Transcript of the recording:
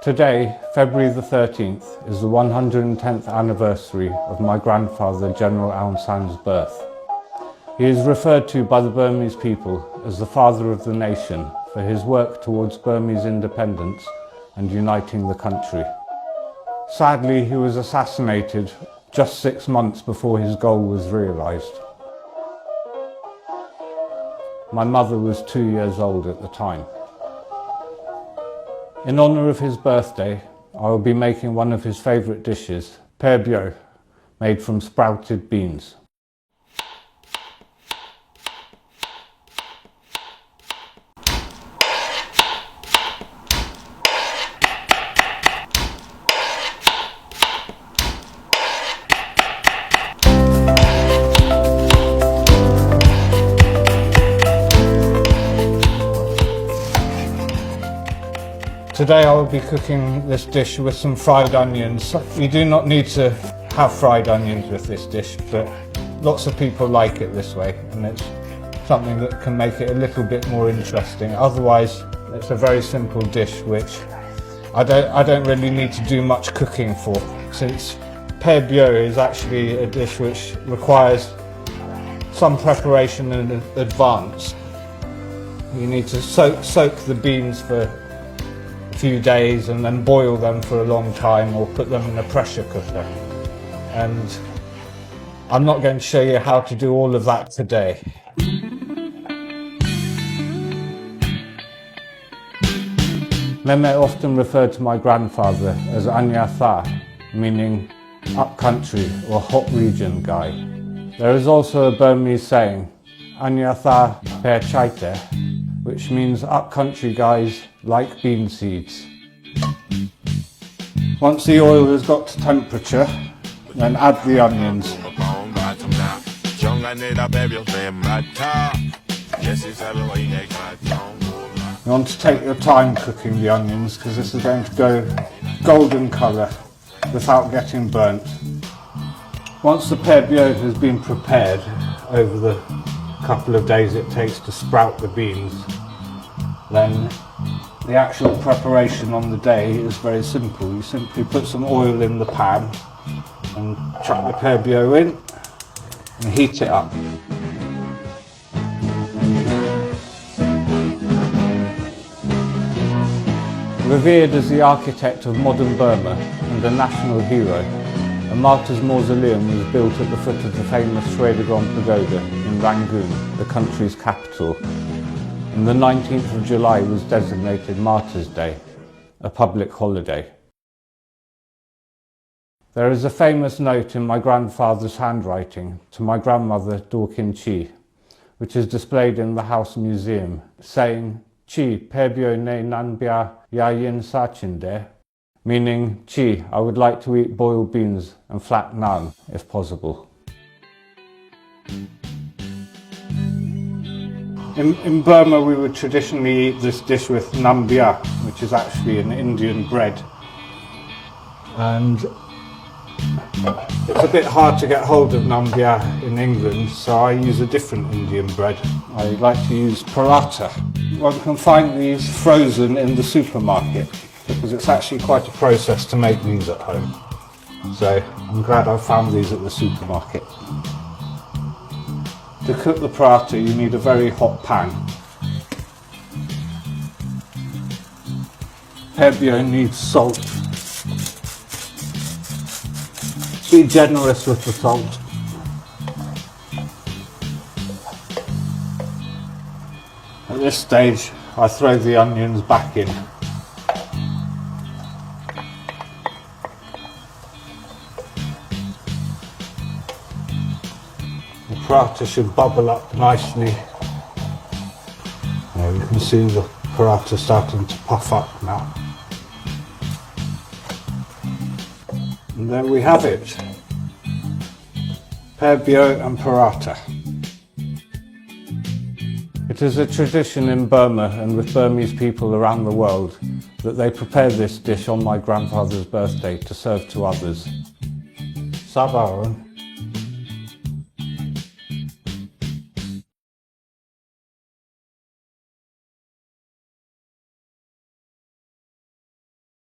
Today, February the 13th, is the 110th anniversary of my grandfather General Aung San's birth. He is referred to by the Burmese people as the father of the nation for his work towards Burmese independence and uniting the country. Sadly, he was assassinated just 6 months before his goal was realised. My mother was 2 years old at the time. In honour of his birthday, I will be making one of his favourite dishes, phở bio, made from sprouted beans. Today I will be cooking this dish with some fried onions. You do not need to have fried onions with this dish, but lots of people like it this way, and it's something that can make it a little bit more interesting. Otherwise, it's a very simple dish which I don't really need to do much cooking for, since phở bio is actually a dish which requires some preparation in advance. You need to soak the beans for few days and then boil them for a long time, or put them in a pressure cooker. And I'm not going to show you how to do all of that today. Meme often referred to my grandfather as Anya Tha, meaning upcountry or hot region guy. There is also a Burmese saying, Anya Tha per chaite, which means upcountry guys like bean seeds. Once the oil has got to temperature, then add the onions. You want to take your time cooking the onions, because this is going to go golden colour without getting burnt. Once the phở bio has been prepared over the couple of days it takes to sprout the beans, then the actual preparation on the day is very simple. You simply put some oil in the pan and chuck the phở bio in and heat it up. Revered as the architect of modern Burma and a national hero, a martyr's mausoleum was built at the foot of the famous Shwedagon Pagoda in Rangoon, the country's capital. And the 19th of July was designated Martyrs' Day, a public holiday. There is a famous note in my grandfather's handwriting to my grandmother Daw Khin Chhi, which is displayed in the House Museum, saying, Chi phở bio ne nan bia ya yin sa chinde, meaning, Chi, I would like to eat boiled beans and flat naan, if possible. In Burma, we would traditionally eat this dish with nam bia, which is actually an Indian bread. And it's a bit hard to get hold of nam bia in England, so I use a different Indian bread. I like to use paratha. One can find these frozen in the supermarket, because it's actually quite a process to make these at home. So I'm glad I found these at the supermarket. To cook the paratha, you need a very hot pan. Phở bio needs salt. Be generous with the salt. At this stage, I throw the onions back in. The paratha should bubble up nicely. Now you can see the paratha starting to puff up now. And there we have it. Phở bio and paratha. It is a tradition in Burma and with Burmese people around the world that they prepare this dish on my grandfather's birthday to serve to others. Sabaron.